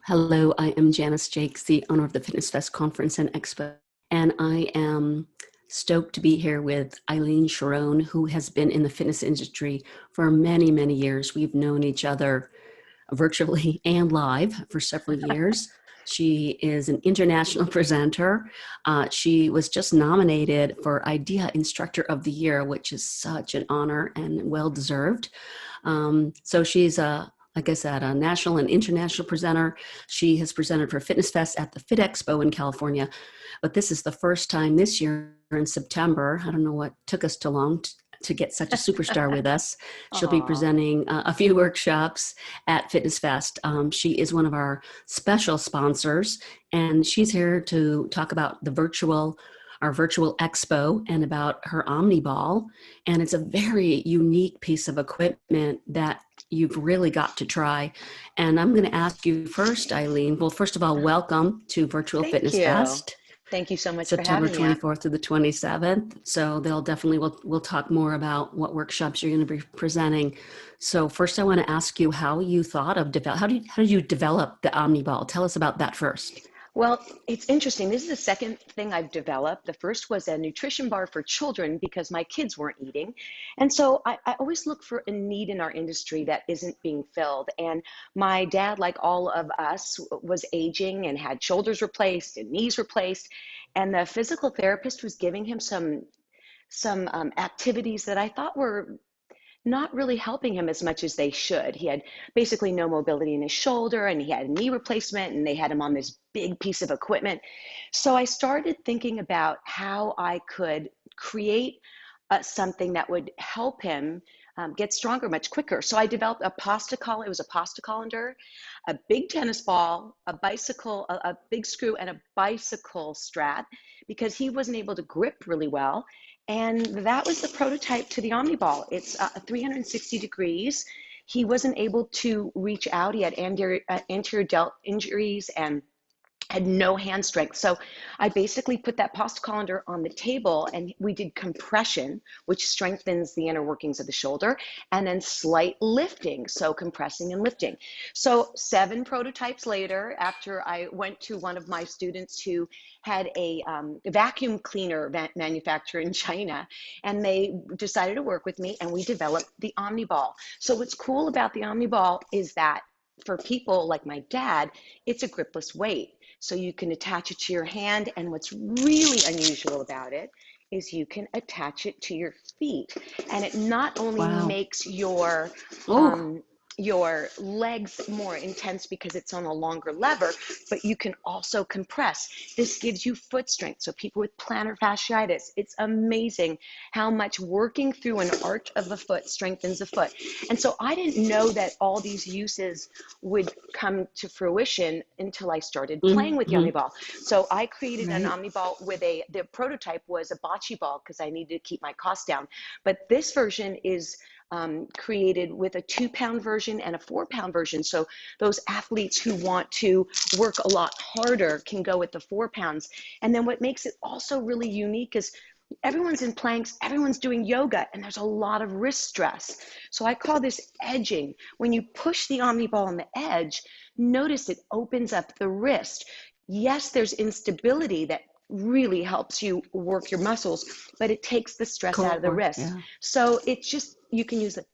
Hello, I am Janice Jakes, the owner of the Fitness Fest Conference and Expo, and I am stoked to be here with Aileen Sheron, who has been in the fitness industry for many, many years. We've known each other virtually and live for several years. She is an international presenter. She was just nominated for Idea Instructor of the Year, which is such an honor and well-deserved. So she's like I said, a national and international presenter. She has presented for Fitness Fest at the Fit Expo in California, but this is the first time this year in September. I don't know what took us too long to get such a superstar with us. She'll be Aw, presenting a few workshops at Fitness Fest. She is one of our special sponsors, and she's here to talk about our virtual expo and about her OmniBall. And it's a very unique piece of equipment that you've really got to try. And I'm going to ask you first, Aileen. Well, first of all, welcome to Virtual thank Fitness you. Fest. Thank you so much for September having me. 24th to the 27th. So they'll definitely, we'll talk more about what workshops you're going to be presenting. So first I want to ask you how you thought of, how did you develop the OmniBall? Tell us about that first. Well, it's interesting. This is the second thing I've developed. The first was a nutrition bar for children because my kids weren't eating. And so I always look for a need in our industry that isn't being filled. And my dad, like all of us, was aging and had shoulders replaced and knees replaced. And the physical therapist was giving him some activities that I thought were not really helping him as much as they should. He had basically no mobility in his shoulder and he had a knee replacement and they had him on this big piece of equipment. So I started thinking about how I could create something that would help him get stronger much quicker. So I developed a pasta colander. It was a pasta colander, a big tennis ball, a bicycle, a big screw, and a bicycle strap because he wasn't able to grip really well. And that was the prototype to the OmniBall. It's 360 degrees. He wasn't able to reach out. He had anterior delt injuries and had no hand strength. So I basically put that pasta colander on the table and we did compression, which strengthens the inner workings of the shoulder, and then slight lifting, so compressing and lifting. So 7 prototypes later, after I went to one of my students who had a vacuum cleaner manufacturer in China, and they decided to work with me and we developed the OmniBall. So what's cool about the OmniBall is that for people like my dad, it's a gripless weight. So you can attach it to your hand. And what's really unusual about it is you can attach it to your feet. And it not only Wow. makes Oh, your legs more intense because it's on a longer lever, but you can also compress. This gives you foot strength. So people with plantar fasciitis, it's amazing how much working through an arch of the foot strengthens the foot. And so I didn't know that all these uses would come to fruition until I started playing with the mm-hmm. OmniBall. So I created an Right. OmniBall with the prototype was a bocce ball because I needed to keep my costs down. But this version is created with a 2-pound version and a 4-pound version. So those athletes who want to work a lot harder can go with the 4 pounds. And then what makes it also really unique is everyone's in planks, everyone's doing yoga, and there's a lot of wrist stress. So I call this edging. When you push the OmniBall on the edge, notice it opens up the wrist. Yes, there's instability that really helps you work your muscles, but it takes the stress out of the Core. wrist. Yeah. So it's just, you can use it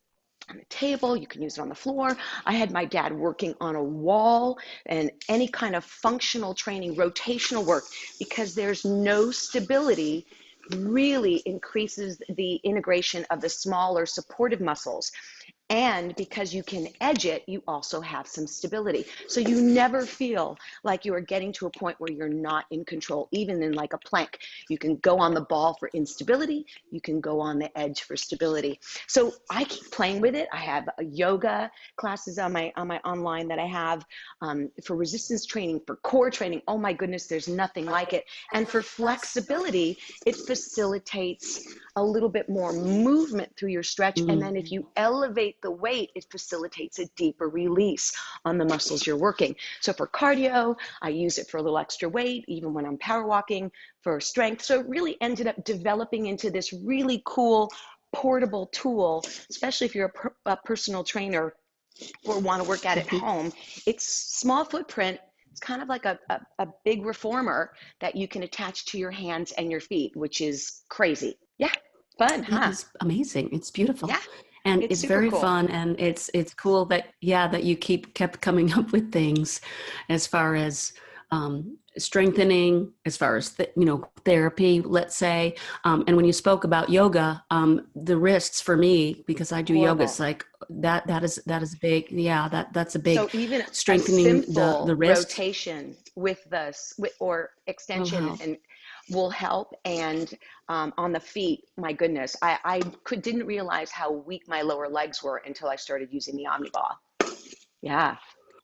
on the table, you can use it on the floor. I had my dad working on a wall and any kind of functional training, rotational work, because there's no stability really increases the integration of the smaller supportive muscles. And because you can edge it, you also have some stability. So you never feel like you are getting to a point where you're not in control, even in like a plank. You can go on the ball for instability. You can go on the edge for stability. So I keep playing with it. I have yoga classes on my online that I have for resistance training, for core training. Oh my goodness, there's nothing like it. And for flexibility, it facilitates a little bit more movement through your stretch. And then if you elevate the weight, it facilitates a deeper release on the muscles you're working. So for cardio, I use it for a little extra weight, even when I'm power walking, for strength. So it really ended up developing into this really cool portable tool, especially if you're a personal trainer or want to work out at Mhm. home, it's small footprint. It's kind of like a big reformer that you can attach to your hands and your feet, which is crazy. Yeah, fun, It huh? is amazing. It's beautiful. Yeah, And it's it's super very cool. fun, and it's cool that, yeah, that you kept coming up with things as far as strengthening, as far as therapy, let's say. And when you spoke about yoga, the wrists for me, because I do yoga, it's Horrible. like that is big. Yeah, that's a So big even a strengthening the simple wrist rotation with or will extension help. and will help. And on the feet, my goodness, I didn't realize how weak my lower legs were until I started using the OmniBall. Yeah,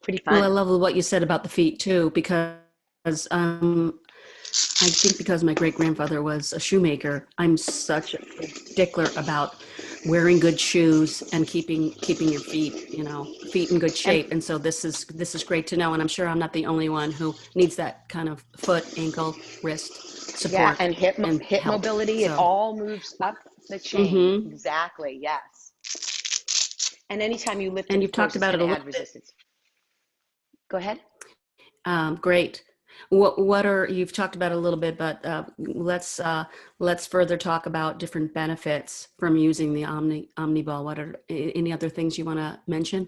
pretty Well, I fun. love what you said about the feet too, because I think because my great grandfather was a shoemaker, I'm such a big stickler about wearing good shoes and keeping your feet in good And shape. And so this is great to know. And I'm sure I'm not the only one who needs that kind of foot, ankle, wrist yeah, support and and hip help. mobility, it So, all moves up the chain. mm-hmm. Exactly, yes. And anytime you lift it, And of you've talked course, it's about going it a to add little bit. resistance. Go ahead. Great. What are you've talked about a little bit, but let's further talk about different benefits from using the OmniBall. What are any other things you want to mention?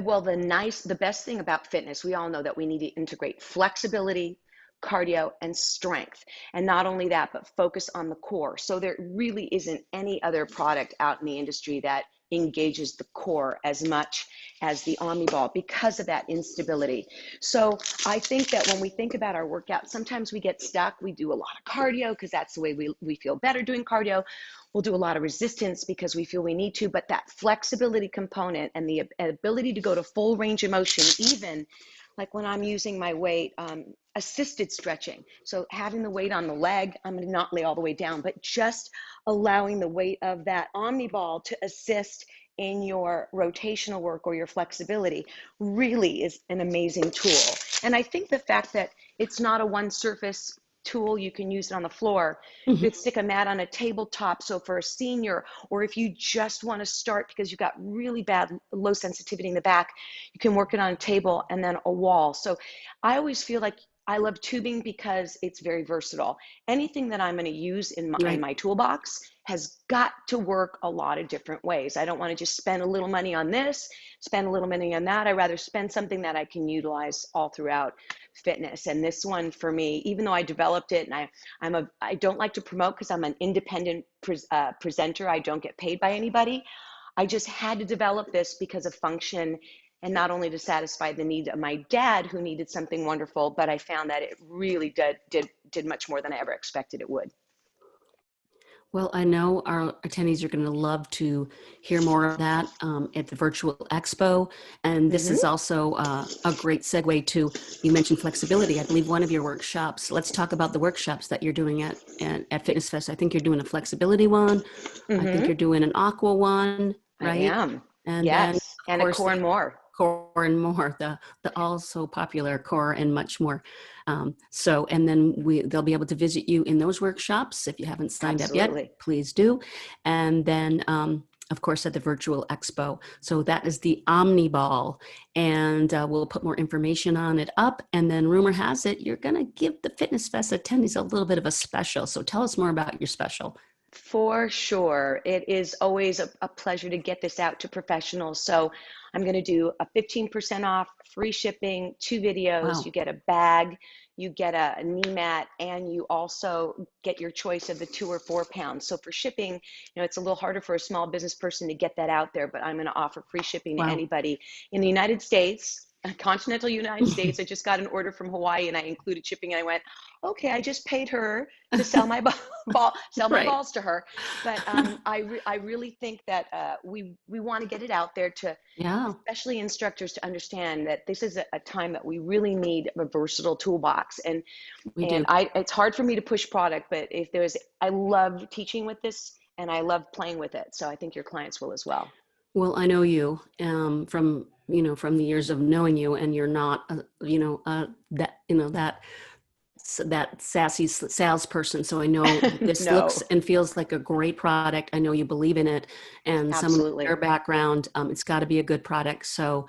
Well, the best thing about fitness, we all know that we need to integrate flexibility, cardio, and strength. And not only that, but focus on the core. So there really isn't any other product out in the industry that engages the core as much as the OmniBall because of that instability. So I think that when we think about our workout, sometimes we get stuck. We do a lot of cardio because that's the way we feel better doing cardio. We'll do a lot of resistance because we feel we need to, but that flexibility component and the ability to go to full range of motion, even like when I'm using my weight, assisted stretching. So having the weight on the leg, I'm going to not lay all the way down, but just allowing the weight of that OmniBall to assist in your rotational work or your flexibility really is an amazing tool. And I think the fact that it's not a one surface tool, you can use it on the floor. You Mhm. could stick a mat on a tabletop. So for a senior, or if you just want to start because you've got really bad low sensitivity in the back, you can work it on a table and then a wall. So I always feel like I love tubing because it's very versatile. Anything that I'm going to use in Right. my toolbox has got to work a lot of different ways. I don't want to just spend a little money on this, spend a little money on that. I rather spend something that I can utilize all throughout fitness. And this one for me, even though I developed it and I don't like to promote because I'm an independent presenter. I don't get paid by anybody. I just had to develop this because of function and not only to satisfy the need of my dad who needed something wonderful, but I found that it really did much more than I ever expected it would. Well, I know our attendees are going to love to hear more of that at the virtual expo. And this Mm-hmm. is also a great segue to, you mentioned flexibility. I believe one of your workshops, let's talk about the workshops that you're doing at Fitness Fest. I think you're doing a flexibility one. I think Mm-hmm. you're doing an aqua one, I right? am. And then, Yes. of And a course, core the and more. core and more, the also popular core and much more. So, and then they'll be able to visit you in those workshops. If you haven't signed up yet, Absolutely. please do. And then, of course, at the virtual expo. So that is the OmniBall, and we'll put more information on it up. And then, rumor has it, you're going to give the Fitness Fest attendees a little bit of a special. So tell us more about your special. For sure. It is always a pleasure to get this out to professionals. So I'm going to do a 15% off, free shipping, 2 videos. You Wow. get a bag, you get a knee mat, and you also get your choice of the 2 or 4 pounds. So for shipping, it's a little harder for a small business person to get that out there, but I'm going to offer free shipping to Wow. anybody in the United States. Continental United States. I just got an order from Hawaii and I included shipping and I went, okay, I just paid her to sell my sell my Right. balls to her. But I really think that we want to get it out there to Yeah, especially instructors to understand that this is a time that we really need a versatile toolbox. And we and do. it's hard for me to push product, but if there's I love teaching with this and I love playing with it. So I think your clients will as well. Well, I know you from the years of knowing you, and you're not, that that sassy salesperson. So I know this looks No, and feels like a great product. I know you believe in it, and someone with absolutely. their background, it's got to be a good product. So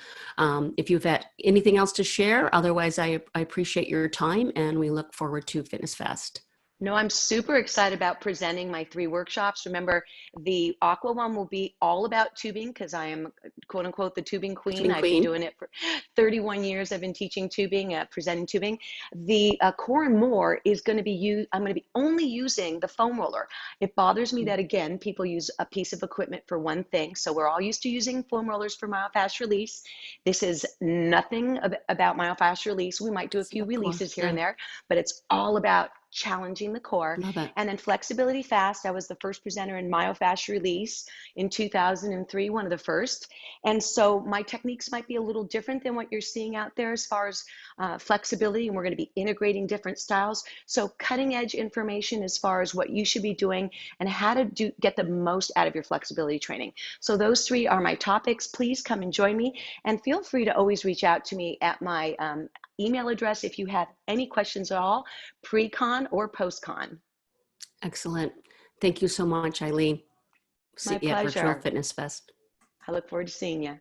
if you've had anything else to share, otherwise I appreciate your time, and we look forward to Fitness Fest. No, I'm super excited about presenting my 3 workshops. Remember, the aqua one will be all about tubing because I am, quote unquote, the tubing queen. Tubing I've been Queen. doing it for 31 years. I've been teaching tubing, presenting tubing. The core and more is going to be used. I'm going to be only using the foam roller. It bothers me that, again, people use a piece of equipment for one thing. So we're all used to using foam rollers for myofascial release. This is nothing about myofascial release. We might do a few Of course, releases here yeah, and there, but it's all about challenging the core. love it. And then flexibility fast. I was the first presenter in myofascial release in 2003, one of the first. And so my techniques might be a little different than what you're seeing out there as far as flexibility. And we're going to be integrating different styles. So cutting edge information as far as what you should be doing and how to get the most out of your flexibility training. So those 3 are my topics. Please come and join me. And feel free to always reach out to me at my email address if you have any questions at all, pre-con or post-con. Excellent. Thank you so much, Eileen. See My you at Virtual pleasure. Fitness Fest. I look forward to seeing you.